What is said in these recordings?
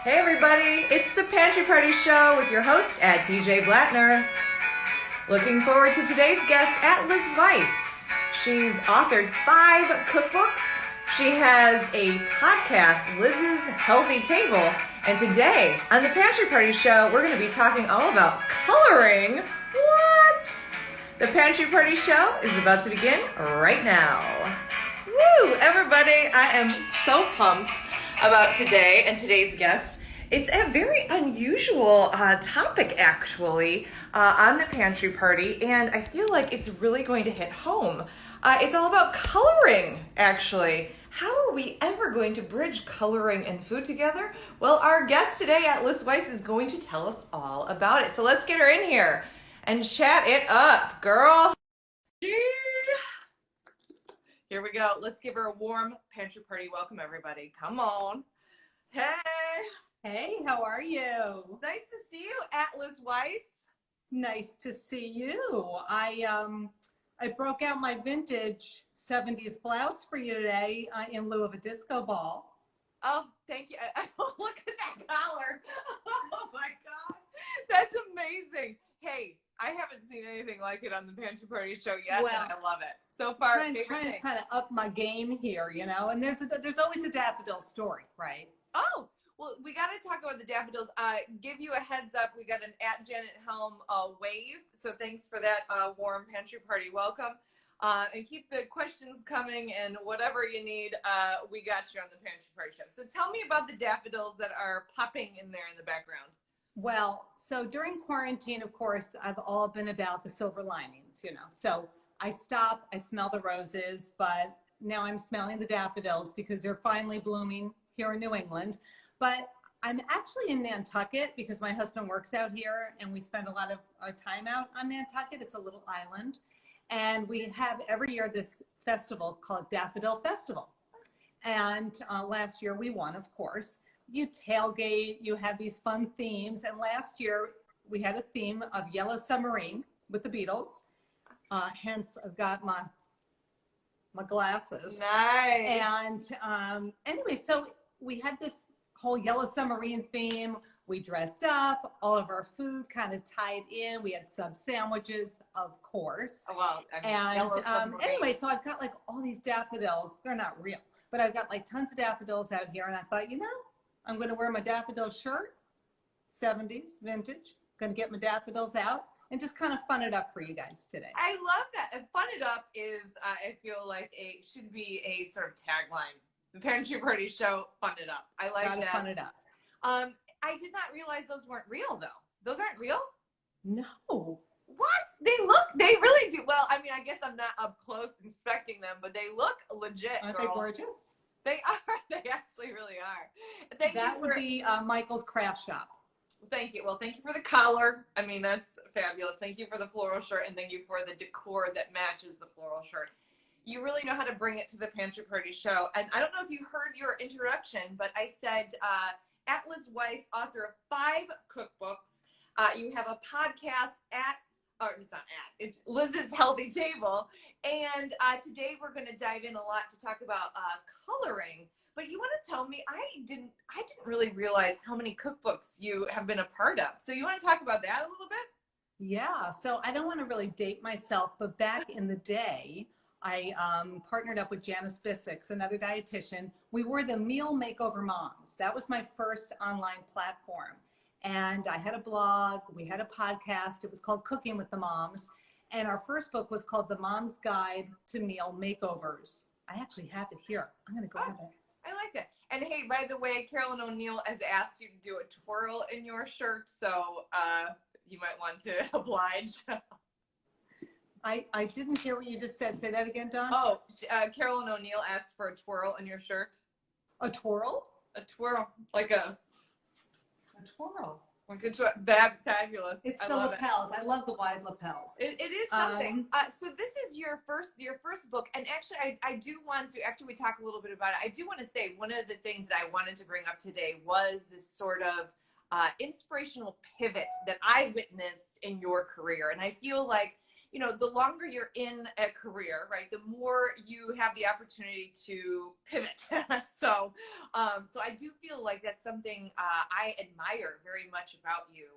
Hey everybody, it's the Pantry Party Show with your host at DJ Blattner. Looking forward to today's guest at Liz Weiss. She's authored 5 cookbooks. She has a podcast, Liz's Healthy Table. And today on the Pantry Party Show, we're going to be talking all about coloring. What? The Pantry Party Show is about to begin right now. Woo, everybody, I am so pumped about today and today's guest. It's a very unusual topic, actually, on the Pantry Party, and I feel like it's really going to hit home. It's all about coloring, actually. How are we ever going to bridge coloring and food together? Well, our guest today at Liz Weiss is going to tell us all about it. So let's get her in here and chat it up, girl. Here we go. Let's give her a warm Pantry Party welcome, everybody. Come on. Hey. Hey, how are you? Nice to see you, at Liz Weiss. Nice to see you. I broke out my vintage 70s blouse for you today in lieu of a disco ball. Oh, thank you. Look at that collar. Oh my God. That's amazing. Hey, I haven't seen anything like it on the Pantry Party Show yet, Well, and I love it. So far, trying to kind of up my game here, you know, and there's always a daffodil story, right? Oh, well, we got to talk about the daffodils. Give you a heads up. We got an at Janet Helm wave. So thanks for that warm Pantry Party welcome. And keep the questions coming, and whatever you need, we got you on the Pantry Party Show. So tell me about the daffodils that are popping in there in the background. Well, so during quarantine, of course, I've all been about the silver linings, you know. So I stop, I smell the roses, but now I'm smelling the daffodils because they're finally blooming here in New England. But I'm actually in Nantucket because my husband works out here, and we spend a lot of our time out on Nantucket. It's a little island. And we have every year this festival called Daffodil Festival. And last year we won, of course. You tailgate, you have these fun themes. And last year we had a theme of Yellow Submarine with the Beatles. Hence, I've got my glasses. Nice. And anyway, so we had this whole Yellow Submarine theme. We dressed up, all of our food kind of tied in. We had sub sandwiches, of course. Oh, wow. And anyway, so I've got like all these daffodils. They're not real, but I've got like tons of daffodils out here. And I thought, you know, I'm going to wear my daffodil shirt, 70s vintage. Going to get my daffodils out and just kind of fun it up for you guys today. I love that. And fun it up is, I feel like should be a sort of tagline. The Pantry Party Show, fun it up. I like that. Fun it up. I did not realize those weren't real, though. Those aren't real? No. What? They really do. Well, I mean, I guess I'm not up close inspecting them, but they look legit. Aren't girl. they gorgeous? They are. They actually really are. That would be Michael's Craft Shop. Thank you. Well, thank you for the collar. I mean, that's fabulous. Thank you for the floral shirt, and thank you for the decor that matches the floral shirt. You really know how to bring it to the Pantry Party Show. And I don't know if you heard your introduction, but I said, at Liz Weiss, author of 5 cookbooks. You have a podcast it's Liz's Healthy Table. And today we're going to dive in a lot to talk about coloring. But you want to tell me, I didn't really realize how many cookbooks you have been a part of. So you want to talk about that a little bit? Yeah. So I don't want to really date myself, but back in the day, I partnered up with Janice Bissix, another dietitian. We were the Meal Makeover Moms. That was my first online platform. And I had a blog, we had a podcast. It was called Cooking with the Moms. And our first book was called The Mom's Guide to Meal Makeovers. I actually have it here. I'm going to grab it. I like that. And hey, by the way, Carolyn O'Neill has asked you to do a twirl in your shirt. So you might want to oblige. I didn't hear what you just said. Say that again, Dawn. Oh, Carolyn O'Neill asked for a twirl in your shirt. A twirl? A twirl, like a twirl. Fabulous. It's the lapels. I love the wide lapels. It is something. So this is your first book, and actually, I do want to, after we talk a little bit about it, I do want to say one of the things that I wanted to bring up today was this sort of inspirational pivot that I witnessed in your career, and I feel like you know, the longer you're in a career, right, the more you have the opportunity to pivot. So I do feel like that's something I admire very much about you.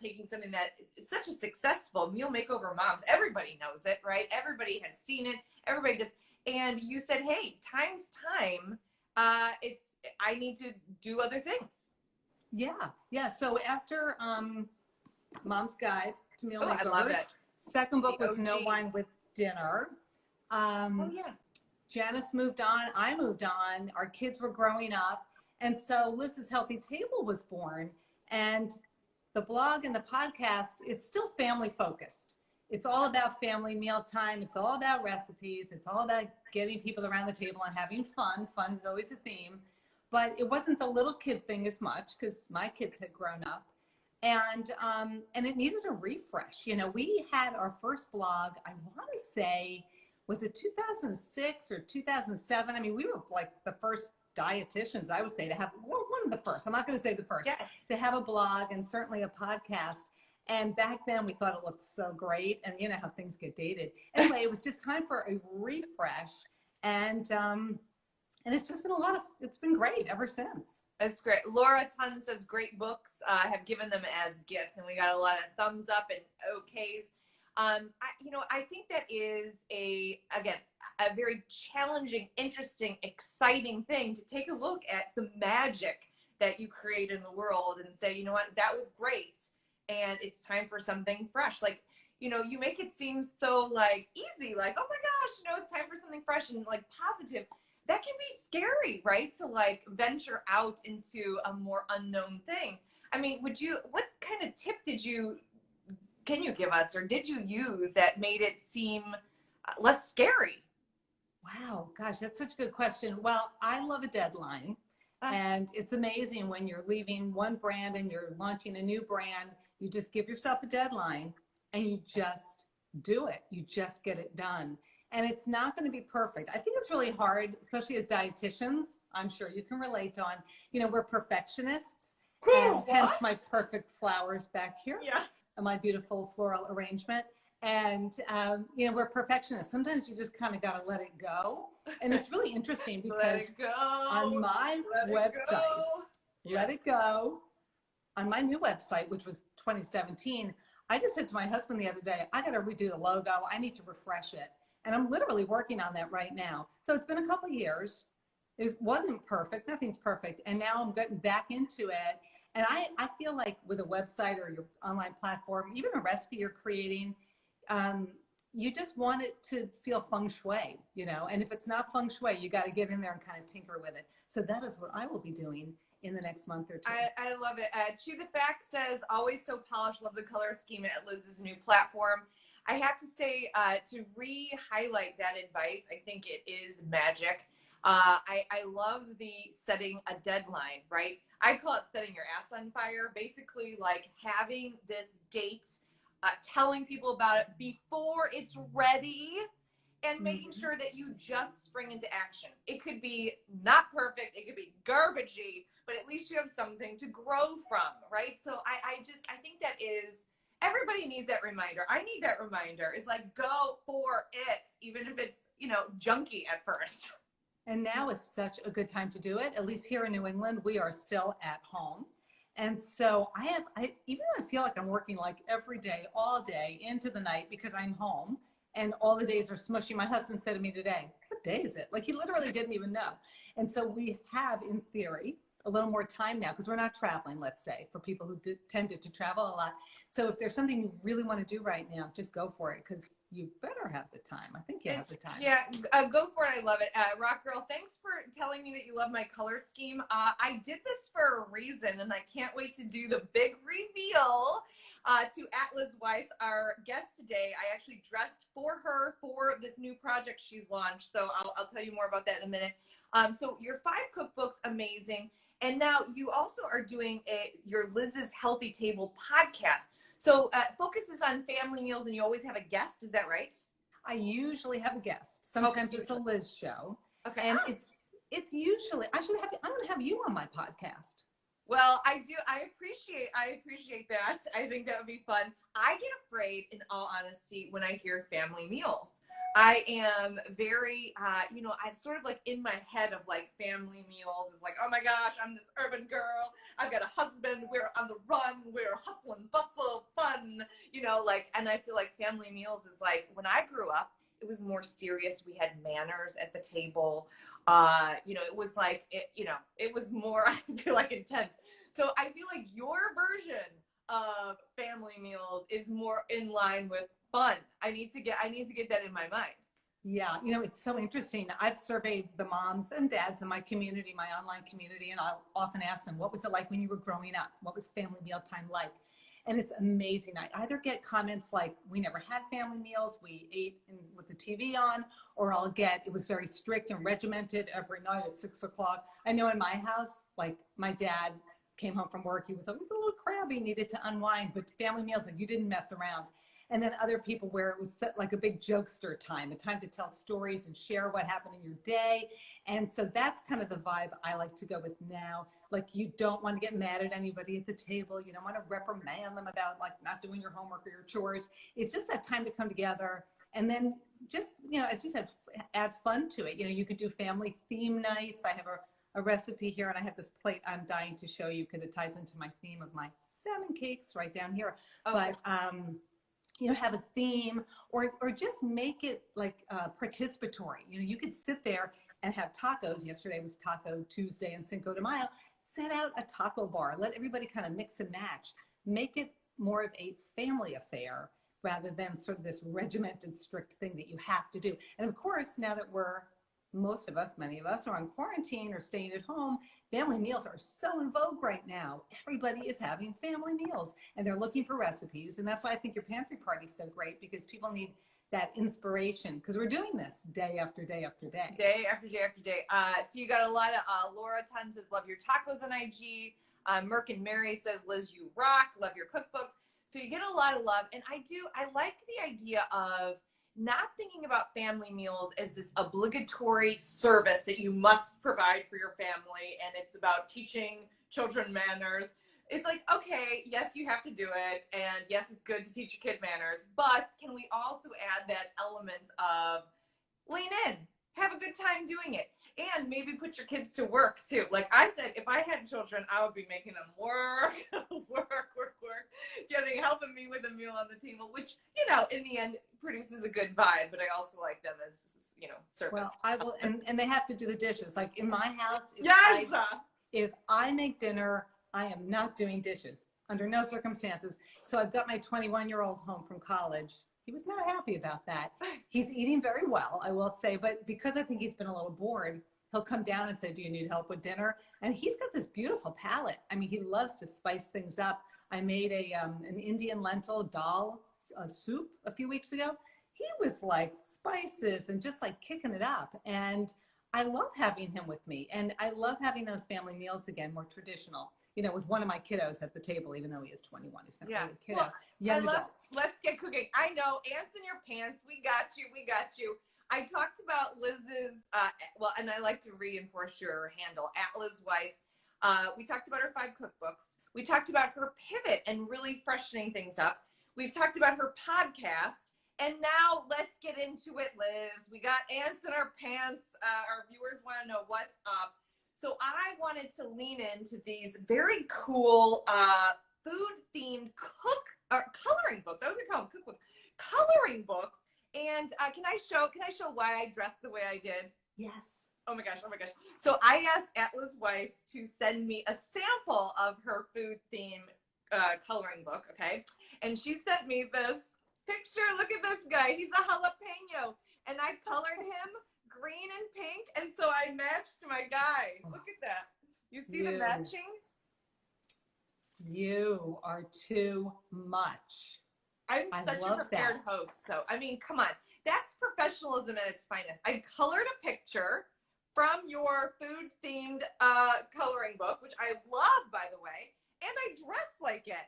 Taking something that is such a successful meal makeover moms, everybody knows it, right? Everybody has seen it. Everybody does. And you said, hey, time's time. I need to do other things. Yeah. So after Mom's Guide to Meal Oh, Makeovers, I love it. second book The was No OG. Wine with Dinner. Oh, yeah. Janice moved on. I moved on. Our kids were growing up. And so Liz's Healthy Table was born. And the blog and the podcast, it's still family focused. It's all about family mealtime. It's all about recipes. It's all about getting people around the table and having fun. Fun is always a theme. But it wasn't the little kid thing as much because my kids had grown up. And it needed a refresh. You know, we had our first blog, I want to say, was it 2006 or 2007? I mean, we were like the first dietitians, I would say, to have, well, one of the first. I'm not going to say the first. Yes. To have a blog and certainly a podcast. And back then we thought it looked so great. And you know how things get dated. Anyway, it was just time for a refresh. And it's just been it's been great ever since. That's great. Laura Tun says great books, have given them as gifts, and we got a lot of thumbs up and okays. I think that is a very challenging, interesting, exciting thing to take a look at the magic that you create in the world and say, you know what, that was great, and it's time for something fresh. Like, you know, you make it seem so like easy, like, oh my gosh, you know, it's time for something fresh and like positive. That can be scary, right? To like venture out into a more unknown thing. I mean, what kind of tip can you give us, or did you use that made it seem less scary? Wow, gosh, that's such a good question. Well, I love a deadline. And it's amazing when you're leaving one brand and you're launching a new brand, you just give yourself a deadline and you just do it. You just get it done. And it's not going to be perfect. I think it's really hard, especially as dietitians. I'm sure you can relate on, you know, we're perfectionists. And hence my perfect flowers back here. Yeah. And my beautiful floral arrangement. And, you know, we're perfectionists. Sometimes you just kind of got to let it go. And it's really interesting because on my website, let it go. On my new website, which was 2017, I just said to my husband the other day, I got to redo the logo. I need to refresh it. And I'm literally working on that right now. So it's been a couple of years. It wasn't perfect. Nothing's perfect. And now I'm getting back into it. And I feel like with a website or your online platform, even a recipe you're creating, you just want it to feel feng shui, you know. And if it's not feng shui, you got to get in there and kind of tinker with it. So that is what I will be doing in the next month or two. I love it. Chew the Fact says, always so polished. Love the color scheme at Liz's new platform. I have to say, to re-highlight that advice, I think it is magic. I love the setting a deadline, right? I call it setting your ass on fire. Basically, like having this date, telling people about it before it's ready, and making sure that you just spring into action. It could be not perfect, it could be garbagey, but at least you have something to grow from, right? So I think that is, everybody needs that reminder. I need that reminder. It's like, go for it, even if it's, you know, junky at first. And now is such a good time to do it. At least here in New England, we are still at home. And so I even though I feel like I'm working like every day, all day into the night because I'm home and all the days are smushy. My husband said to me today, what day is it? Like he literally didn't even know. And so we have, in theory, a little more time now because we're not traveling, let's say, for people who tended to travel a lot. So if there's something you really want to do right now, just go for it because you better have the time. I think you have the time. Yeah, go for it. I love it. Rock Girl, thanks for telling me that you love my color scheme. I did this for a reason, and I can't wait to do the big reveal to Atlas Weiss, our guest today. I actually dressed for her for this new project she's launched, so I'll tell you more about that in a minute. So your 5 cookbooks, amazing. And now you also are doing your Liz's Healthy Table podcast. So focuses on family meals, and you always have a guest. Is that right? I usually have a guest. Sometimes it's a Liz show. Okay. And it's usually, I'm going to have you on my podcast. Well, I do. I appreciate that. I think that would be fun. I get afraid, in all honesty, when I hear family meals. I am very, I sort of like in my head of like family meals is like, oh my gosh, I'm this urban girl. I've got a husband. We're on the run. We're hustle and bustle, fun, and I feel like family meals is like when I grew up, it was more serious. We had manners at the table. It was like, it was more, I feel like, intense. So I feel like your version of family meals is more in line with fun. I need to get that in my mind. Yeah, it's so interesting. I've surveyed the moms and dads in my community, my online community, and I'll often ask them, what was it like when you were growing up? What was family mealtime like? And it's amazing. I either get comments like, we never had family meals, we ate with the TV on, or I'll get, it was very strict and regimented every night at 6 o'clock. I know in my house, like my dad came home from work, he was always a little crabby, needed to unwind, but family meals, like you didn't mess around. And then other people where it was set like a big jokester time, a time to tell stories and share what happened in your day. And so that's kind of the vibe I like to go with now. Like you don't want to get mad at anybody at the table. You don't want to reprimand them about like not doing your homework or your chores. It's just that time to come together. And then just, as you said, add fun to it. You could do family theme nights. I have a recipe here and I have this plate I'm dying to show you because it ties into my theme of my salmon cakes right down here. Okay. But, have a theme or just make it like participatory. You could sit there and have tacos. Yesterday was Taco Tuesday in Cinco de Mayo. Set out a taco bar. Let everybody kind of mix and match. Make it more of a family affair rather than sort of this regimented, strict thing that you have to do. And of course, now that many of us are on quarantine or staying at home, family meals are so in vogue right now. Everybody is having family meals and they're looking for recipes. And that's why I think your pantry party is so great, because people need that inspiration, because we're doing this day after day after day. Day after day after day. So you got a lot of, Laura Ton says, love your tacos on IG. Merck and Mary says, Liz, you rock, love your cookbooks. So you get a lot of love. And I like the idea of not thinking about family meals as this obligatory service that you must provide for your family. And it's about teaching children manners. It's like, okay, yes, you have to do it. And yes, it's good to teach your kid manners. But can we also add that element of lean in, have a good time doing it, and maybe put your kids to work too. Like I said, if I had children, I would be making them work, helping me with a meal on the table, which, in the end produces a good vibe, but I also like them as, service. Well, I will, and they have to do the dishes. Like in my house, if I make dinner, I am not doing dishes under no circumstances. So I've got my 21-year-old home from college. He was not happy about that. He's eating very well, I will say, but because I think he's been a little bored, he'll come down and say, do you need help with dinner? And he's got this beautiful palate. I mean, he loves to spice things up. I made an Indian lentil dal soup a few weeks ago. He was like spices and just like kicking it up. And I love having him with me. And I love having those family meals again, more traditional. With one of my kiddos at the table, even though he is 21, he's not really a kiddo. Well, young adult. Let's get cooking. I know, ants in your pants. We got you. I talked about Liz's, and I like to reinforce your handle, at Liz Weiss. We talked about her 5 cookbooks. We talked about her pivot and really freshening things up. We've talked about her podcast. And now let's get into it, Liz. We got ants in our pants. Our viewers want to know what's up. So I wanted to lean into these very cool food-themed coloring books. I was gonna call them cookbooks, coloring books. And can I show why I dressed the way I did? Yes. Oh my gosh. So I asked Atlas Weiss to send me a sample of her food-themed coloring book. Okay, and she sent me this picture. Look at this guy. He's a jalapeno, and I colored him green and pink, and so I matched my guy. Look at that. You see the matching? You are too much. I'm such a prepared host, though. I mean, come on. That's professionalism at its finest. I colored a picture from your food-themed coloring book, which I love, by the way, and I dress like it.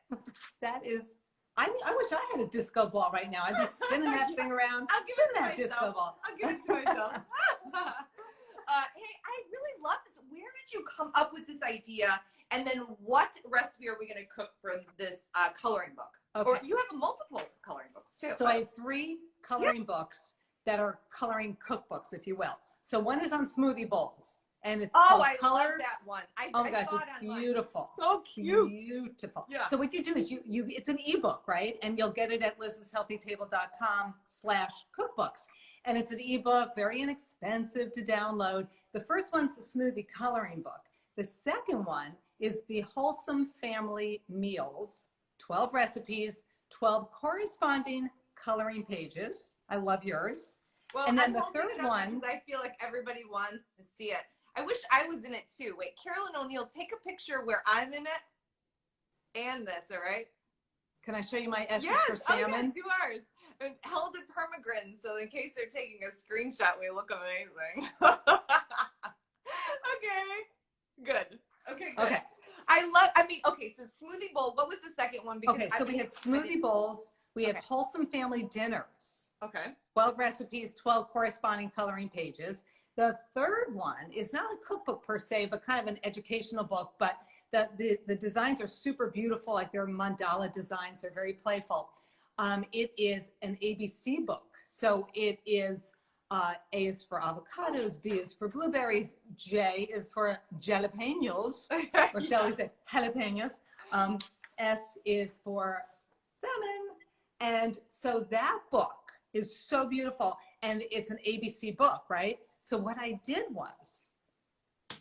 That is... I wish I had a disco ball right now. I'd be spinning that thing around. I'll give it to myself. Disco ball. I'll give it to myself. Hey, I really love this. Where did you come up with this idea? And then what recipe are we going to cook for this coloring book? Okay. Or you have multiple coloring books too. So I have 3 coloring books that are coloring cookbooks, if you will. So one is on smoothie bowls, and it's called I Color. love that one. Oh I my gosh, saw it's it online. beautiful. So cute. Beautiful. Yeah. So what you do is you it's an ebook, right? And you'll get it at lizshealthytable.com/cookbooks. And it's an ebook, very inexpensive to download. The first one's the smoothie coloring book. The second one is the Wholesome Family Meals, 12 recipes, 12 corresponding coloring pages. I love yours. Well, And then I'm the holding third it up one- because I feel like everybody wants to see it. I wish I was in it too. Wait, Carolyn O'Neill, take a picture where I'm in it and this, all right? Can I show you my S's Yes, for salmon? Oh, yes, do ours. And held in permagrin, so in case they're taking a screenshot, we look amazing. Okay, good. Okay, good. Okay. So smoothie bowl, what was the second one? Because Okay, so we had I smoothie didn't- bowls. We have Okay. Wholesome Family Dinners. Okay. 12 recipes, 12 corresponding coloring pages. The third one is not a cookbook per se, but kind of an educational book. But the designs are super beautiful, like they're mandala designs. They're very playful. It is an ABC book. So it is A is for avocados, B is for blueberries, J is for jalapenos, or shall we say jalapenos. S is for salmon. And so that book is so beautiful, and it's an ABC book, right? So what I did was,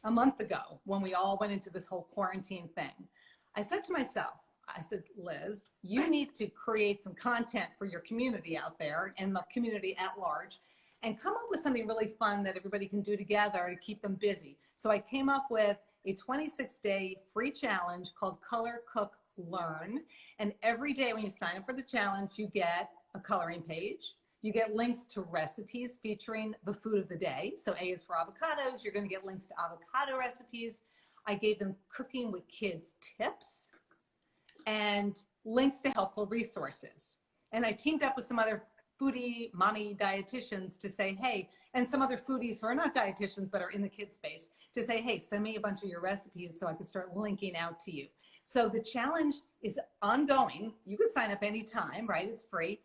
a month ago, when we all went into this whole quarantine thing, I said to myself, I said, Liz, you need to create some content for your community out there and the community at large, and come up with something really fun that everybody can do together to keep them busy. So I came up with a 26-day free challenge called Color, Cook, Learn. And every day when you sign up for the challenge, you get a coloring page. You get links to recipes featuring the food of the day. So A is for avocados. You're going to get links to avocado recipes. I gave them cooking with kids tips and links to helpful resources. And I teamed up with some other foodie mommy dietitians to say, hey, and some other foodies who are not dietitians but are in the kids space, to say, hey, send me a bunch of your recipes so I can start linking out to you. So the challenge is ongoing. You can sign up anytime, right? It's free.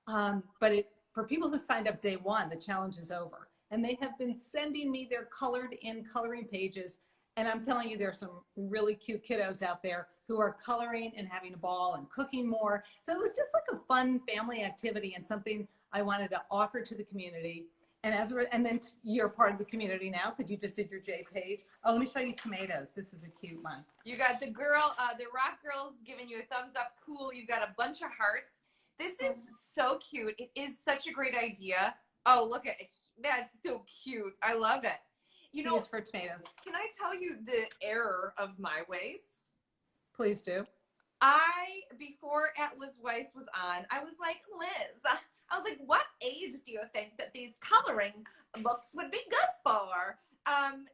But for people who signed up day one, the challenge is over. And they have been sending me their colored in coloring pages. And I'm telling you, there's some really cute kiddos out there who are coloring and having a ball and cooking more. So it was just like a fun family activity and something I wanted to offer to the community. And then you're part of the community now because you just did your J page. Oh, let me show you tomatoes. This is a cute one. You got the girl, the rock girl's giving you a thumbs up. Cool. You've got a bunch of hearts. This is so cute. It is such a great idea. Oh, look at it. That's so cute. I love it. You know, for tomatoes. Can I tell you the error of my ways? Please do. Before At Liz Weiss was on, I was like, Liz, I was like, what age do you think that these coloring books would be good for? And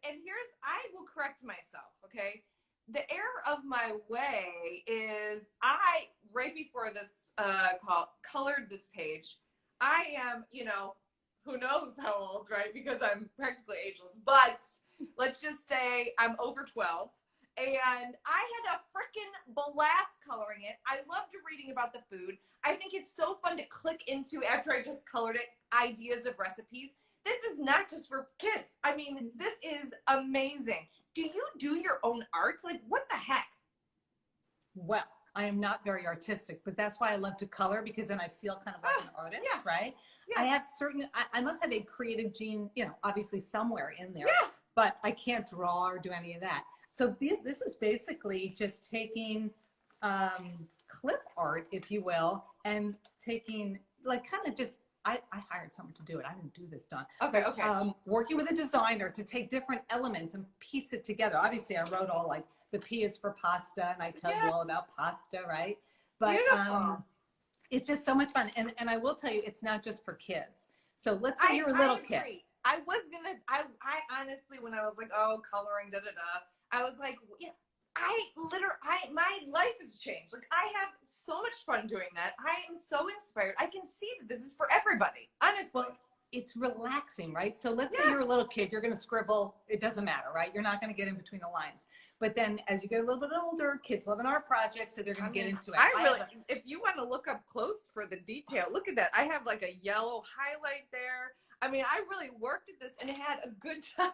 I will correct myself, okay? The error of my way is right before this colored this page, I am, who knows how old, right? Because I'm practically ageless, but let's just say I'm over 12. And I had a freaking blast coloring it. I loved reading about the food. I think it's so fun to click into after I just colored it, ideas of recipes. This is not just for kids. I mean, this is amazing. Do you do your own art? Like, what the heck? Well, I am not very artistic, but that's why I love to color, because then I feel kind of like an artist, yeah. right? Yeah. I have I must have a creative gene, obviously somewhere in there, Yeah. but I can't draw or do any of that. So this is basically just taking clip art, if you will, and taking I hired someone to do it. I didn't do this, Dawn. Okay, okay. Working with a designer to take different elements and piece it together. Obviously, I wrote all like the P is for pasta, and I tell you all about pasta, right? But it's just so much fun. And I will tell you, it's not just for kids. So let's say you're a little kid. I honestly, when I was like, oh, coloring, I was like, yeah, my life has changed. Like, I have so much fun doing that. I am so inspired. I can see that this is for everybody, honestly. Well, it's relaxing, right? So let's say Yes. you're a little kid, you're going to scribble. It doesn't matter, right? You're not going to get in between the lines. But then as you get a little bit older, kids love an art project, so they're going to get into it. I really, if you want to look up close for the detail, look at that. I have like a yellow highlight there. I mean, I really worked at this and had a good time.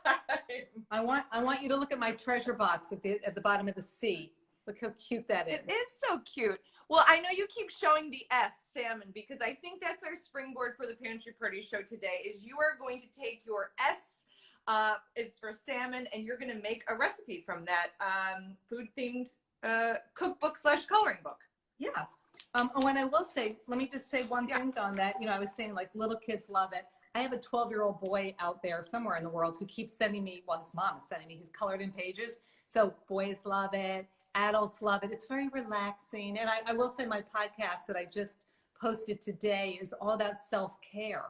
I want you to look at my treasure box at the bottom of the C. Look how cute that is. It is so cute. Well, I know you keep showing the S, salmon, because I think that's our springboard for the Pantry Party show today, is you are going to take your S, is for salmon, and you're going to make a recipe from that food-themed cookbook / coloring book. Yeah. When I will say, let me just say one thing on that. You know, I was saying like little kids love it. I have a 12-year-old boy out there somewhere in the world who keeps sending me, well, his mom is sending me his colored in pages. So boys love it. Adults love it. It's very relaxing. And I will say my podcast that I just posted today is all about self-care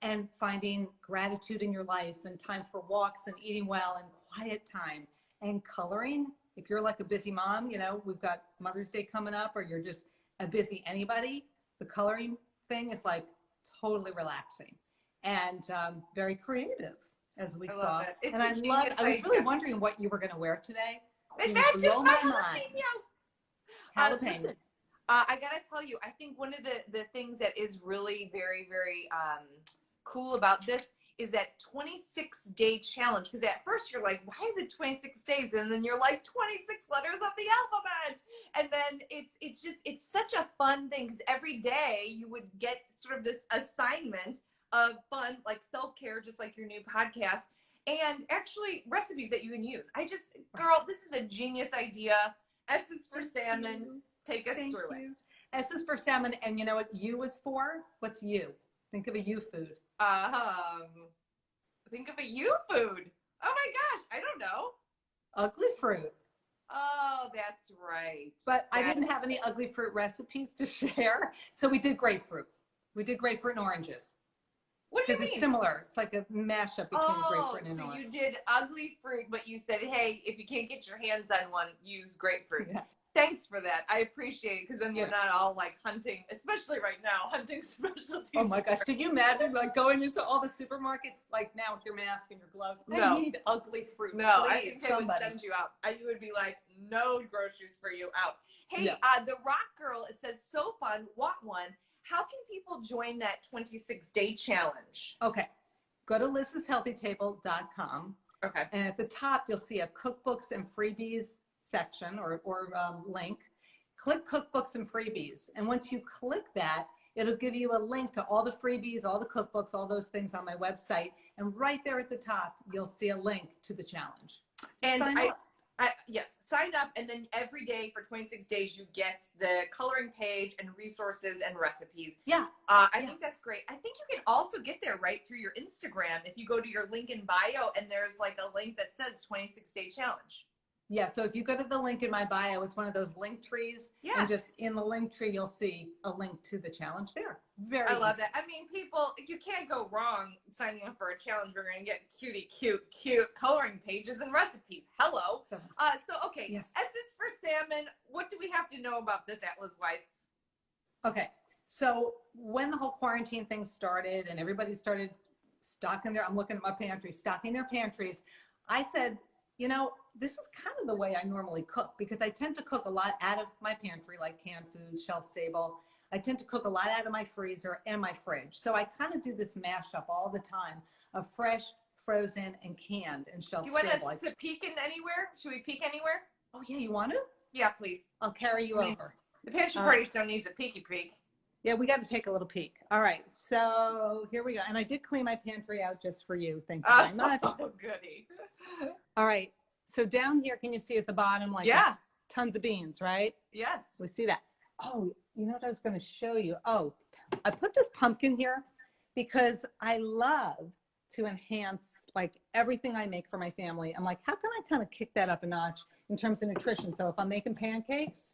and finding gratitude in your life and time for walks and eating well and quiet time and coloring. If you're like a busy mom, you know, we've got Mother's Day coming up, or you're just a busy anybody, the coloring thing is like totally relaxing and very creative, as we saw. And I was really wondering what you were going to wear today. It's not just my mind. Jalapeno. Listen, I gotta tell you, I think one of the things that is really very, very cool about this is that 26-day challenge. Because at first you're like, why is it 26 days? And then you're like, 26 letters of the alphabet. And then it's such a fun thing, because every day you would get sort of this assignment of fun, like self-care, just like your new podcast, and actually recipes that you can use. Girl, this is a genius idea. S is for salmon. Take us through it. S is for salmon, and you know what U is for? What's U? Think of a U food. Think of a U food. Oh my gosh, I don't know. Ugly fruit. Oh, that's right. But I didn't have any ugly fruit recipes to share, so we did grapefruit. We did grapefruit and oranges. What do you mean? Because it's similar. It's like a mashup between grapefruit and orange. So you did ugly fruit, but you said, hey, if you can't get your hands on one, use grapefruit. Yeah. Thanks for that. I appreciate it, because then you're not all like hunting, especially right now, hunting specialties. Oh my gosh, could you imagine like going into all the supermarkets like now with your mask and your gloves? No. I need ugly fruit. No, please, I think they would send you out. You would be like, no groceries for you, out. Hey, the Rock Girl, it says, so fun, want one. How can people join that 26-day challenge? Okay, go to lizshealthytable.com. Okay. And at the top, you'll see a cookbooks and freebies section or link. Click cookbooks and freebies. And once you click that, it'll give you a link to all the freebies, all the cookbooks, all those things on my website. And right there at the top, you'll see a link to the challenge. And yes, sign up, and then every day for 26 days, you get the coloring page and resources and recipes. Yeah. I think that's great. I think you can also get there right through your Instagram. If you go to your link in bio, and there's like a link that says 26-day challenge. Yeah, so if you go to the link in my bio, it's one of those link trees. Yeah. And just in the link tree, you'll see a link to the challenge there. I love that. I mean, people, you can't go wrong signing up for a challenge. We're going to get cute coloring pages and recipes. Hello. Okay. Yes. S is for salmon. What do we have to know about this, Liz Weiss? Okay. So when the whole quarantine thing started and everybody started stocking I'm looking at my pantry, stocking their pantries, I said, you know, this is kind of the way I normally cook, because I tend to cook a lot out of my pantry, like canned food, shelf stable. I tend to cook a lot out of my freezer and my fridge. So I kind of do this mashup all the time of fresh, frozen, and canned and shelf stable. Do you want us to peek in anywhere? Should we peek anywhere? Oh yeah, you want to? Yeah, please. I'll carry you over. The Pantry Party still needs a peeky peek. Yeah, we got to take a little peek. All right, so here we go. And I did clean my pantry out just for you. Thank you very much. Oh, goody. All right, so down here, can you see at the bottom, like tons of beans, right? Yes. We see that. Oh, you know what I was going to show you? Oh, I put this pumpkin here because I love to enhance like everything I make for my family. I'm like, how can I kind of kick that up a notch in terms of nutrition? So if I'm making pancakes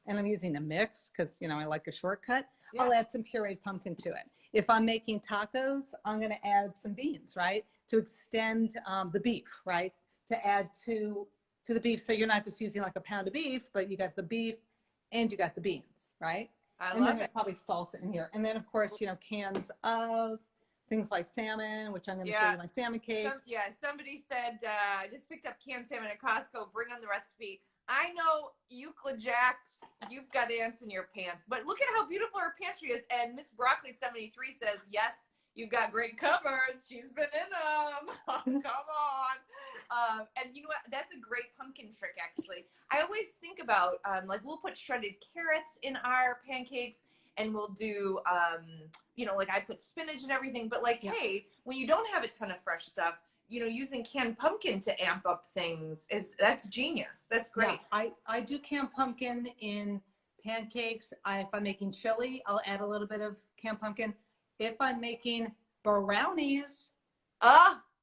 and I'm using a mix because, you know, I like a shortcut, I'll add some pureed pumpkin to it. If I'm making tacos, I'm going to add some beans, right? To extend the beef, right? To add to the beef. So you're not just using like a pound of beef, but you got the beef and you got the beans, right? I and love then there's probably salsa in here. And then of course, you know, cans of things like salmon, which I'm going to show Yeah. you my salmon cakes. Somebody said, I just picked up canned salmon at Costco. Bring on the recipe. I know Euclid Jacks, you've got ants in your pants, but look at how beautiful our pantry is. And Miss Broccoli 73 says, yes, you've got great cupboards. She's been in them. Oh, come on. And you know what? That's a great pumpkin trick, actually. I always think about, like, we'll put shredded carrots in our pancakes, and we'll do, you know, like I put spinach and everything. But, like, hey, when you don't have a ton of fresh stuff, you know, using canned pumpkin to amp up things that's genius. That's great. Yeah, I do canned pumpkin in pancakes. If I'm making chili, I'll add a little bit of canned pumpkin. If I'm making brownies,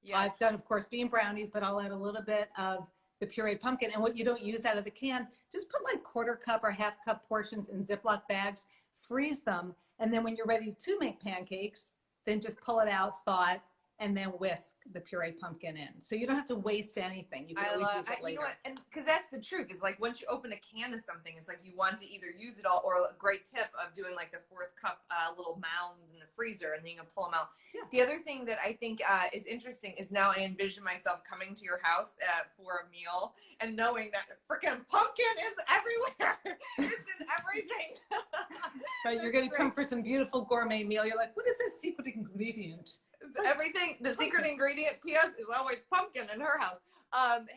Yes. I've done, of course, bean brownies, but I'll add a little bit of the pureed pumpkin. And what you don't use out of the can, just put like 1/4 cup or 1/2 cup portions in Ziploc bags, freeze them, and then when you're ready to make pancakes, then just pull it out, thaw it, and then whisk the pureed pumpkin in. So you don't have to waste anything. You can always use it later. You know what? And because that's the truth, is like once you open a can of something, it's like you want to either use it all, or a great tip of doing like the 4th cup little mounds in the freezer, and then you can pull them out. Yeah. The other thing that I think is interesting is now I envision myself coming to your house for a meal and knowing that freaking pumpkin is everywhere. It's in everything. Right, you're going to come for some beautiful gourmet meal. You're like, what is this secret ingredient? It's everything. The secret ingredient, P.S., is always pumpkin in her house.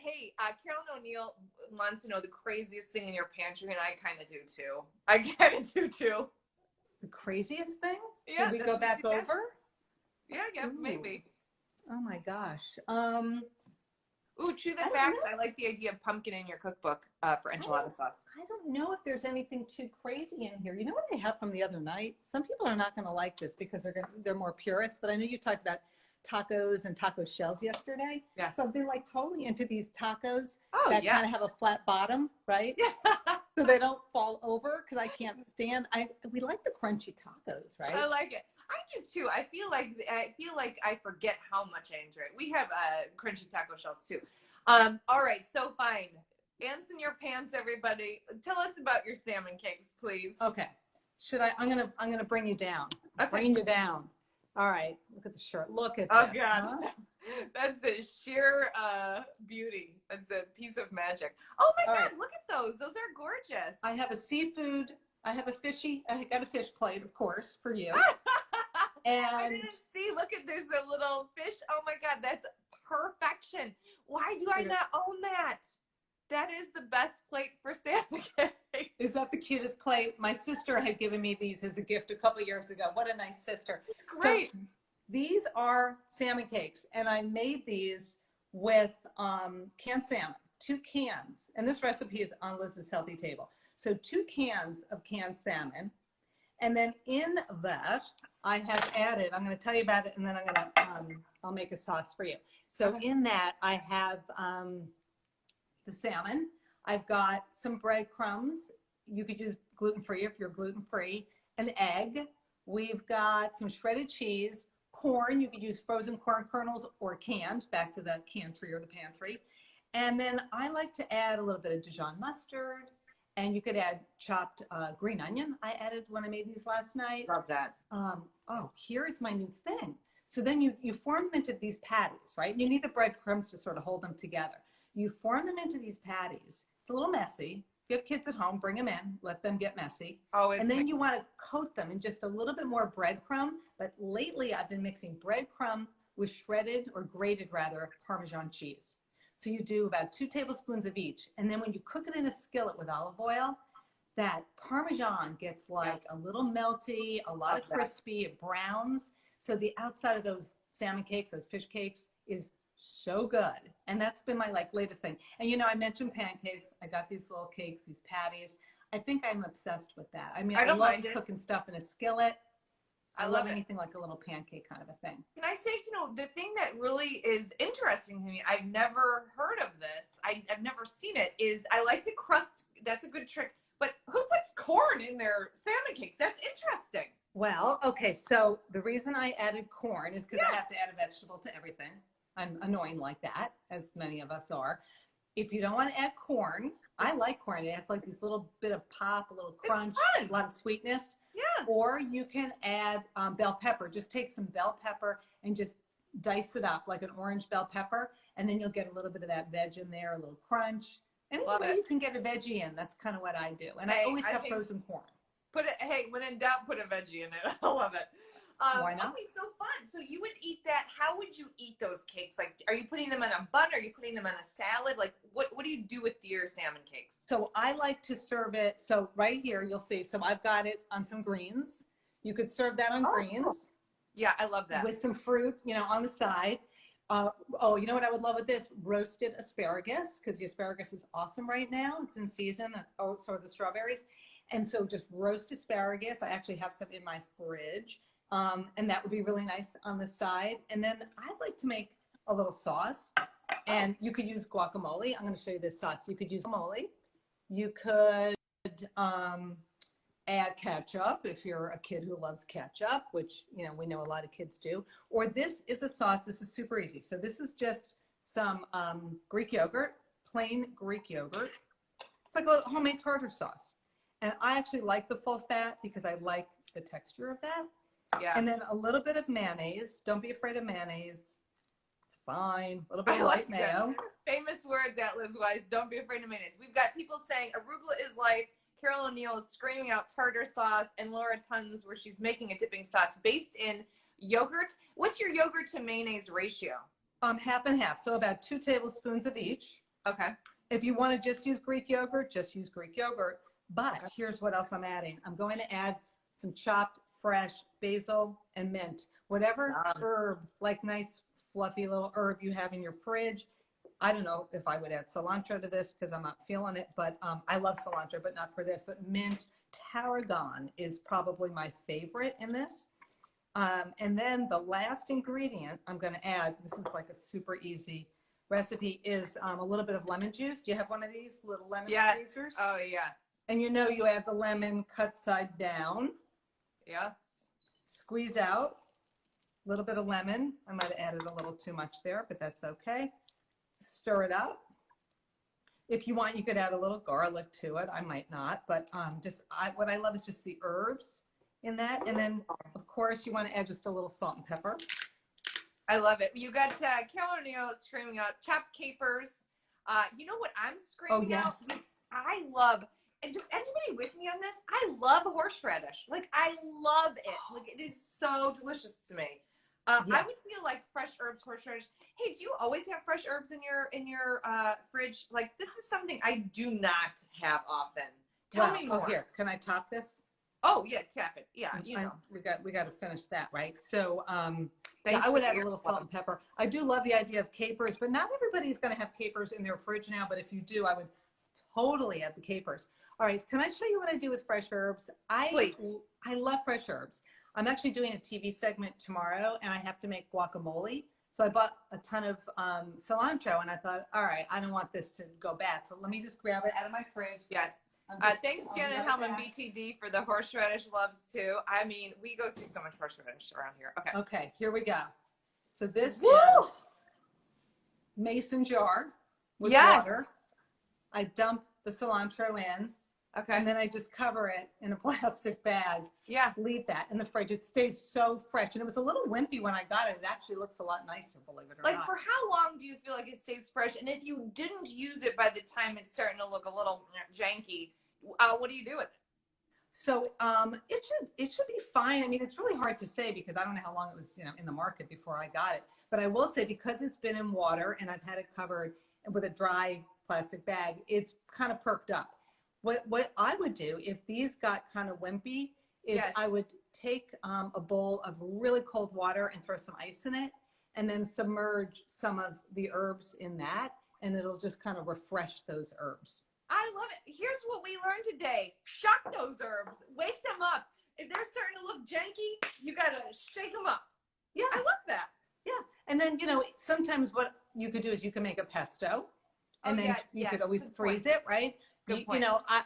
Hey, Carolyn O'Neill wants to know the craziest thing in your pantry, and I kind of do too. I kind of do too. The craziest thing? Yeah. Should we go back over? Yeah, Ooh. maybe. Oh my gosh. Ooh, chew the facts. I like the idea of pumpkin in your cookbook for enchilada sauce. I don't know if there's anything too crazy in here. You know what I had from the other night? Some people are not going to like this because they're more purists, but I know you talked about tacos and taco shells yesterday. Yeah. So I've been like totally into these tacos Oh, that yes. kind of have a flat bottom, right? Yeah. So they don't fall over because I can't stand. We like the crunchy tacos, right? I like it. I do too. I feel like I forget how much I enjoy it. We have crunchy taco shells too. All right, so fine. Ants in your pants, everybody. Tell us about your salmon cakes, please. Okay. I'm gonna bring you down. Okay. Bring you down. All right. Look at the shirt. Look at Oh this. God, Huh? that's the sheer beauty. That's a piece of magic. Oh my God, look at those. Those are gorgeous. I have a seafood. I got a fish plate, of course, for you. And I didn't see. Look at, there's a little fish. Oh my God, that's perfection. Why do I not own that? That is the best plate for salmon cake. Is that the cutest plate? My sister had given me these as a gift a couple of years ago. What a nice sister. Great. So these are salmon cakes, and I made these with canned salmon, 2 cans. And this recipe is on Liz's Healthy Table. So 2 cans of canned salmon. And then in that, I have added, I'm going to tell you about it, and then I'm going to, I'll make a sauce for you. So in that, I have the salmon. I've got some breadcrumbs. You could use gluten-free if you're gluten-free. An egg. We've got some shredded cheese. Corn. You could use frozen corn kernels or canned, back to the cantry or the pantry. And then I like to add a little bit of Dijon mustard. And you could add chopped green onion. I added when I made these last night. Love that. Oh, here is my new thing. So then you form them into these patties, right? You need the breadcrumbs to sort of hold them together. You form them into these patties. It's a little messy. If you have kids at home, bring them in, let them get messy. Always. And then you want to coat them in just a little bit more breadcrumb. But lately I've been mixing breadcrumb with shredded, or grated rather, Parmesan cheese. So you do about 2 tablespoons of each. And then when you cook it in a skillet with olive oil, that Parmesan gets like a little melty, a lot of crispy, it browns. So the outside of those salmon cakes, those fish cakes, is so good. And that's been my latest thing. And you know, I mentioned pancakes. I got these little cakes, these patties. I think I'm obsessed with that. I mean, I love cooking stuff in a skillet. I love anything like a little pancake kind of a thing. Can I say, you know, the thing that really is interesting to me, I've never heard of this, I've never seen it, is I like the crust. That's a good trick. But who puts corn in their salmon cakes? That's interesting. Well, okay, so the reason I added corn is because I have to add a vegetable to everything. I'm annoying like that, as many of us are. If you don't want to add corn, I like corn. It has like this little bit of pop, a little crunch, a lot of sweetness. Yeah. Or you can add bell pepper. Just take some bell pepper and just dice it up like an orange bell pepper. And then you'll get a little bit of that veg in there, a little crunch. And anyway, you can get a veggie in. That's kind of what I do. And I always have frozen corn. When in doubt, put a veggie in it. I love it. Why not? Okay, so fun. So you would eat that. How would you eat those cakes? Like, are you putting them on a bun? Are you putting them on a salad? Like, what do you do with your salmon cakes? So I like to serve it. So right here, you'll see. So I've got it on some greens. You could serve that on greens. Yeah, I love that. With some fruit, on the side. You know what I would love with this? Roasted asparagus, because the asparagus is awesome right now. It's in season. Oh, so are the strawberries. And so just roast asparagus. I actually have some in my fridge. And that would be really nice on the side. And then I like to make a little sauce. And you could use guacamole. I'm going to show you this sauce. You could use guacamole. You could add ketchup if you're a kid who loves ketchup, which, we know a lot of kids do. Or this is a sauce. This is super easy. So this is just some Greek yogurt, plain Greek yogurt. It's like a homemade tartar sauce. And I actually like the full fat because I like the texture of that. Yeah. And then a little bit of mayonnaise. Don't be afraid of mayonnaise. It's fine. A little bit of light mayo. Famous words at Liz Wise. Don't be afraid of mayonnaise. We've got people saying arugula is life. Carol O'Neill is screaming out tartar sauce, and Laura Tons where she's making a dipping sauce based in yogurt. What's your yogurt to mayonnaise ratio? Half and half. So about 2 tablespoons of each. Okay. If you want to just use Greek yogurt, just use Greek yogurt. But here's what else I'm adding. I'm going to add some chopped fresh basil and mint. Whatever herb, like nice fluffy little herb you have in your fridge. I don't know if I would add cilantro to this because I'm not feeling it, but I love cilantro, but not for this. But mint, tarragon is probably my favorite in this. And then the last ingredient I'm going to add, this is like a super easy recipe, is a little bit of lemon juice. Do you have one of these little lemon squeezers? Oh, yes. And you add the lemon cut side down. Yes. Squeeze out a little bit of lemon. I might have added a little too much there, but that's okay. Stir it up. If you want, you could add a little garlic to it. I might not, but what I love is just the herbs in that. And then, of course, you want to add just a little salt and pepper. I love it. You got Carol O'Neill screaming out chopped capers. You know what I'm screaming out? I love, and just anybody with me on this, I love horseradish. Like, I love it. Like, it is so delicious to me. I would feel like fresh herbs, horseradish. Hey, do you always have fresh herbs in your fridge? Like, this is something I do not have often. Tell me more. Oh, here, can I top this? Oh yeah, tap it. Yeah, we got to finish that, right? So I would add a little salt and pepper. I do love the idea of capers, but not everybody's going to have capers in their fridge now. But if you do, I would totally add the capers. All right, can I show you what I do with fresh herbs? Please. I love fresh herbs. I'm actually doing a TV segment tomorrow, and I have to make guacamole. So I bought a ton of cilantro, and I thought, all right, I don't want this to go bad. So let me just grab it out of my fridge. Yes. Thanks, Janet Hellman, BTD, for the horseradish loves, too. I mean, we go through so much horseradish around here. Okay. Okay, here we go. So this is mason jar with water. I dump the cilantro in. Okay. And then I just cover it in a plastic bag. Yeah. Leave that in the fridge. It stays so fresh. And it was a little wimpy when I got it. It actually looks a lot nicer, believe it or not. Like, for how long do you feel like it stays fresh? And if you didn't use it by the time it's starting to look a little janky, what do you do with it? So it should be fine. I mean, it's really hard to say because I don't know how long it was, in the market before I got it. But I will say, because it's been in water and I've had it covered with a dry plastic bag, it's kind of perked up. What I would do if these got kind of wimpy is I would take a bowl of really cold water and throw some ice in it and then submerge some of the herbs in that, and it'll just kind of refresh those herbs. I love it. Here's what we learned today. Shock those herbs. Wake them up. If they're starting to look janky, you got to shake them up. Yeah. I love that. Yeah. And then, sometimes what you could do is you can make a pesto, and then you could always freeze it, right?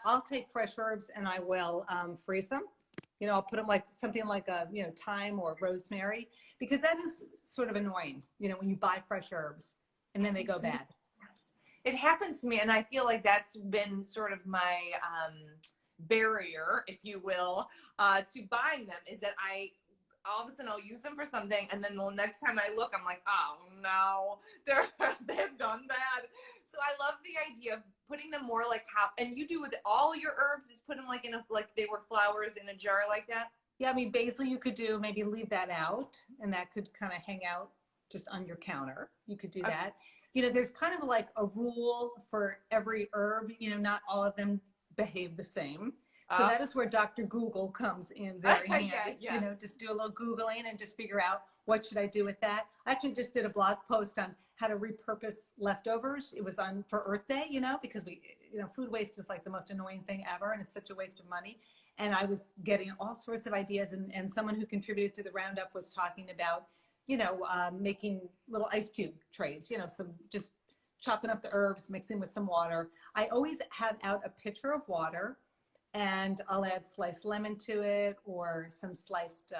I'll take fresh herbs and I will freeze them. I'll put them like something like a, thyme or rosemary, because that is sort of annoying, when you buy fresh herbs and then they go bad. It happens to me, and I feel like that's been sort of my barrier, if you will, to buying them, is that I all of a sudden I'll use them for something, and then the next time I look, I'm like, oh no, they've done bad. So I love the idea of putting them more like how, and you do with all your herbs, is put them like in a, like they were flowers in a jar like that. Yeah, I mean, basil you could do, maybe leave that out, and that could kind of hang out just on your counter. You could do that. You know, there's kind of like a rule for every herb, you know, not all of them behave the same. So that is where Dr. Google comes in very handy. Yeah. You know, just do a little Googling and just figure out what should I do with that. I actually just did a blog post on how to repurpose leftovers. It was on for Earth Day, you know, because food waste is like the most annoying thing ever, and it's such a waste of money. And I was getting all sorts of ideas, and someone who contributed to the roundup was talking about, making little ice cube trays, some just chopping up the herbs, mixing with some water. I always have out a pitcher of water, and I'll add sliced lemon to it or some sliced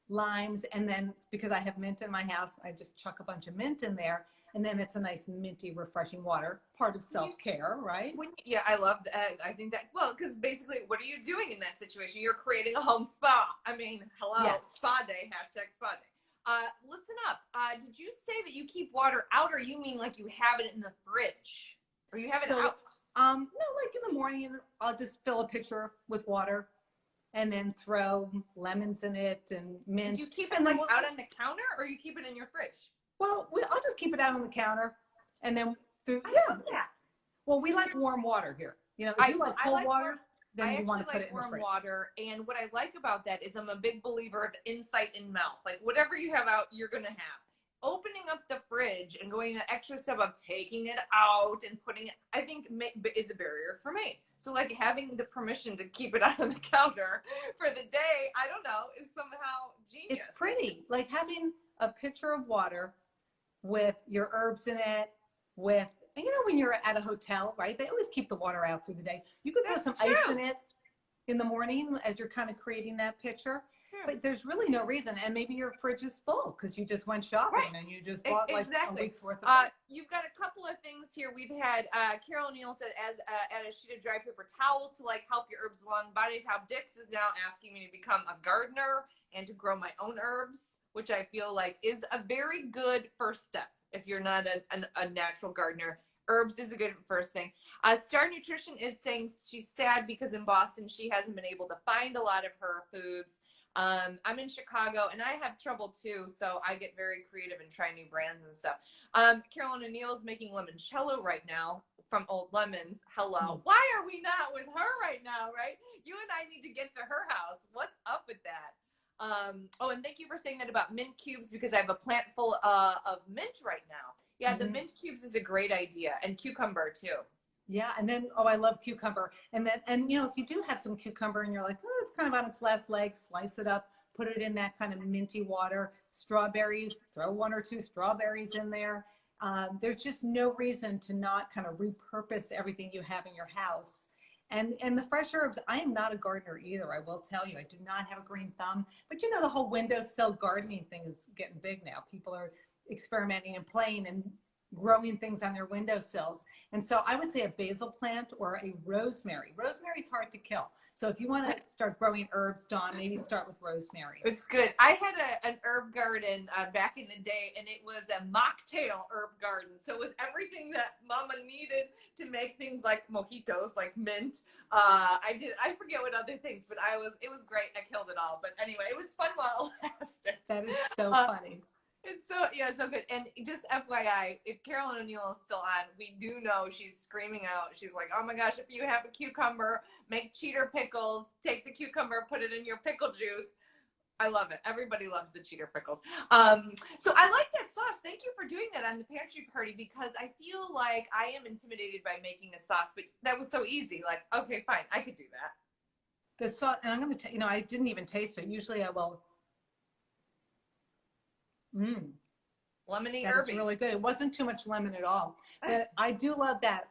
limes. And then because I have mint in my house, I just chuck a bunch of mint in there. And then it's a nice minty, refreshing water, part of self-care, right? Yeah, I love that. I think that, well, because basically, what are you doing in that situation? You're creating a home spa. I mean, hello, yes. Spa day, hashtag spa day. Listen up. Did you say that you keep water out, or you mean like you have it in the fridge? Or you have it out? No, like in the morning, I'll just fill a pitcher with water and then throw lemons in it and mint. Do you keep it like out on the counter, or you keep it in your fridge? Well, I'll just keep it out on the counter, and then love that. Well, we like warm water here. If you like cold water, then you want to put it in the fridge. I actually like warm water, and what I like about that is I'm a big believer of insight in mouth. Like whatever you have out, you're gonna have. Opening up the fridge and going the extra step of taking it out and putting it, I think is a barrier for me. So like having the permission to keep it out on the counter for the day, I don't know, is somehow genius. It's pretty. Like having a pitcher of water with your herbs in it, with, when you're at a hotel, right? They always keep the water out through the day. You could throw some ice in it in the morning as you're kind of creating that pitcher. But there's really no reason. And maybe your fridge is full because you just went shopping and you just bought like a week's worth of You've got a couple of things here. We've had Carol O'Neill said add a sheet of dry paper towel to like help your herbs along. Body Top Dix is now asking me to become a gardener and to grow my own herbs, which I feel like is a very good first step if you're not a natural gardener. Herbs is a good first thing. Star Nutrition is saying she's sad because in Boston she hasn't been able to find a lot of her foods. I'm in Chicago and I have trouble too, so I get very creative and try new brands and stuff. Carolyn O'Neill is making limoncello right now from Old Lemons. Hello. Why are we not with her right now, right? You and I need to get to her house. What's up with that? And thank you for saying that about mint cubes, because I have a plant full of mint right now. Yeah, the mint cubes is a great idea, and cucumber too. Yeah, and then I love cucumber. And if you do have some cucumber and you're like, oh, it's kind of on its last leg, slice it up, put it in that kind of minty water. Strawberries, throw 1 or 2 strawberries in there. There's just no reason to not kind of repurpose everything you have in your house. And the fresh herbs, I am not a gardener either, I will tell you. I do not have a green thumb. But the whole windowsill gardening thing is getting big now. People are experimenting and playing and growing things on their windowsills. And so I would say a basil plant or a rosemary. Rosemary is hard to kill. So if you want to start growing herbs, Dawn, maybe start with rosemary. It's good. I had an herb garden back in the day, and it was a mocktail herb garden. So it was everything that Mama needed to make things like mojitos, like mint. I forget what other things, but it was great. I killed it all. But anyway, it was fun while it lasted. That is so funny. It's so good. And just FYI, if Carolyn O'Neill is still on, we do know she's screaming out. She's like, oh my gosh, if you have a cucumber, make cheater pickles, take the cucumber, put it in your pickle juice. I love it. Everybody loves the cheater pickles. So I like that sauce. Thank you for doing that on the pantry party, because I feel like I am intimidated by making a sauce, but that was so easy. Like, okay, fine, I could do that. The sauce, and I'm going to tell I didn't even taste it. Usually I will. Lemony herby. That's really good. It wasn't too much lemon at all. I do love that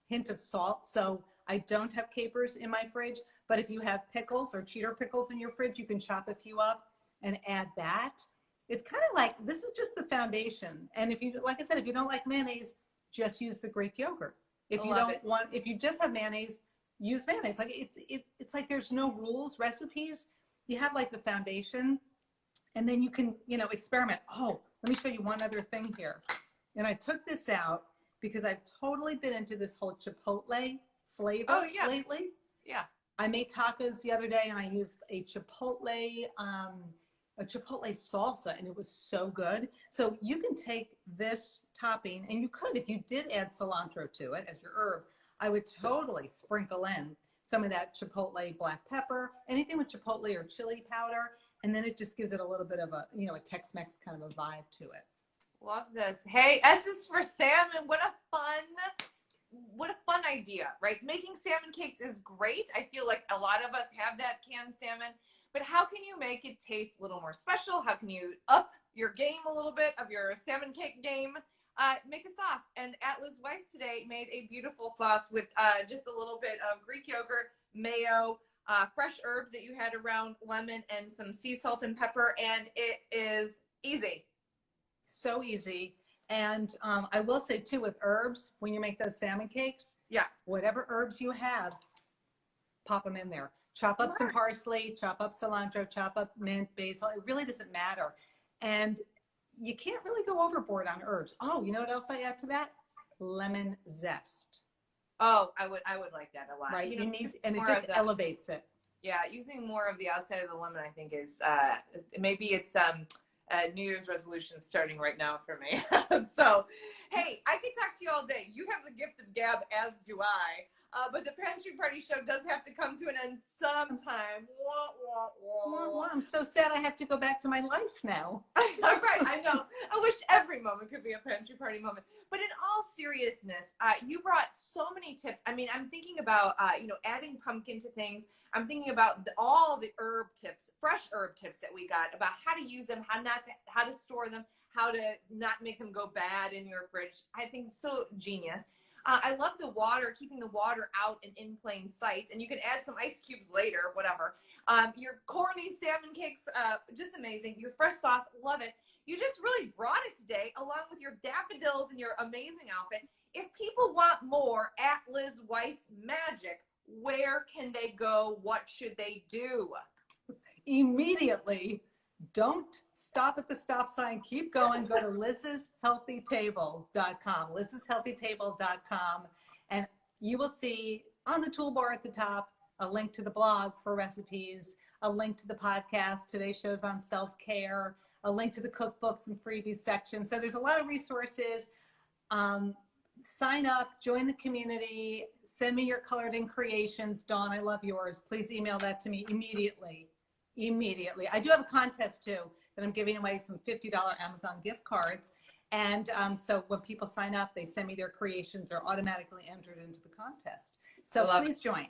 hint of salt. So I don't have capers in my fridge, but if you have pickles or cheater pickles in your fridge, you can chop a few up and add that. It's kind of like, this is just the foundation. And if you, like I said, if you don't like mayonnaise, just use the Greek yogurt. If you Love don't it. want, if you just have mayonnaise, use mayonnaise. Like it's like there's no rules, recipes. You have like the foundation, and then you can, experiment. Oh, let me show you one other thing here. And I took this out because I've totally been into this whole chipotle flavor lately. Yeah. I made tacos the other day, and I used a chipotle salsa, and it was so good. So you can take this topping, and you could, if you did add cilantro to it as your herb, I would totally sprinkle in some of that chipotle black pepper, anything with chipotle or chili powder, and then it just gives it a little bit of a, a Tex-Mex kind of a vibe to it. Love this. Hey, S is for salmon. What a fun idea, right? Making salmon cakes is great. I feel like a lot of us have that canned salmon, but how can you make it taste a little more special? How can you up your game a little bit of your salmon cake game? Make a sauce. And at Liz Weiss today made a beautiful sauce with just a little bit of Greek yogurt, mayo, fresh herbs that you had around, lemon, and some sea salt and pepper. And it is easy. So easy. And I will say too, with herbs, when you make those salmon cakes, whatever herbs you have, pop them in there. Chop up some parsley, chop up cilantro, chop up mint, basil. It really doesn't matter. And you can't really go overboard on herbs. Oh, you know what else I add to that? Lemon zest. Oh, I would like that a lot. Right. And it just elevates it. Yeah, using more of the outside of the lemon, I think is maybe it's New Year's resolution starting right now for me. So, hey, I could talk to you all day. You have the gift of gab, as do I. But the Pantry Party Show does have to come to an end sometime. Well, I'm so sad I have to go back to my life now. Right, I know. I wish every moment could be a Pantry Party moment. But in all seriousness, you brought so many tips. I mean, I'm thinking about, adding pumpkin to things. I'm thinking about all the herb tips, fresh herb tips that we got about how to use them, how to store them, how to not make them go bad in your fridge. I think it's so genius. I love the water, keeping the water out and in plain sight. And you can add some ice cubes later, whatever. Your corny salmon cakes, just amazing. Your fresh sauce, love it. You just really brought it today, along with your daffodils and your amazing outfit. If people want more at Liz Weiss Magic, where can they go? What should they do? Immediately. Don't stop at the stop sign. Keep going. Go to liz'shealthytable.com, liz'shealthytable.com, and you will see on the toolbar at the top a link to the blog for recipes, a link to the podcast. Today's show's on self-care, a link to the cookbooks and freebies section. So there's a lot of resources. Sign up, join the community, send me your colored in creations. Dawn, I love yours. Please email that to me immediately. I do have a contest too that I'm giving away some $50 Amazon gift cards. And so when people sign up, they send me their creations. They're automatically entered into the contest. So please join.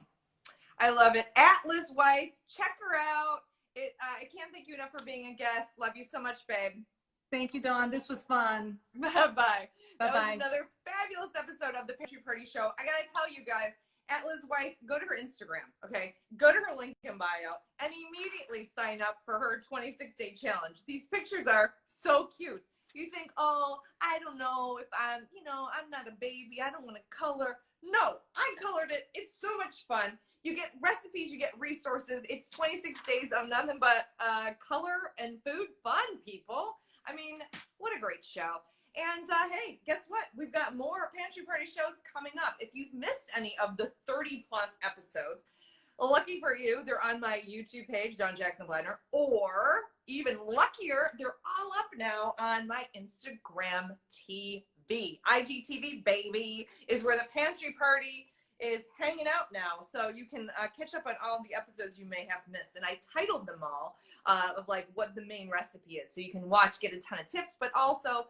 I love it. At Liz Weiss, check her out. I can't thank you enough for being a guest. Love you so much, babe. Thank you, Dawn. This was fun. Bye-bye. That was Bye-bye. another fabulous episode of the Pantry Party Show. I got to tell you guys, at Liz Weiss, go to her Instagram, okay? Go to her link in bio and immediately sign up for her 26-day challenge. These pictures are so cute. You think, oh, I don't know if I'm not a baby. I don't want to color. No, I colored it. It's so much fun. You get recipes, you get resources. It's 26 days of nothing but color and food fun, people. I mean, what a great show. And hey, guess what? We've got more Pantry Party shows coming up. If you've missed any of the 30+ episodes, lucky for you, they're on my YouTube page, Dawn Jackson Blattner, or even luckier, they're all up now on my Instagram TV. IGTV, baby, is where the Pantry Party is hanging out now. So you can catch up on all the episodes you may have missed. And I titled them all of like what the main recipe is. So you can watch, get a ton of tips, but also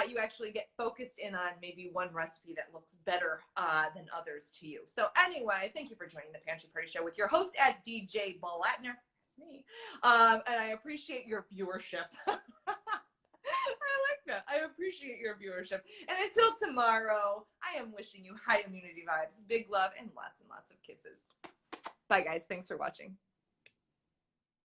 you actually get focused in on maybe one recipe that looks better than others to you. So anyway, thank you for joining the Pantry Party Show with your host at DJ Blattner. That's me. And I appreciate your viewership. I like that. I appreciate your viewership. And until tomorrow, I am wishing you high immunity vibes, big love, and lots of kisses. Bye, guys. Thanks for watching.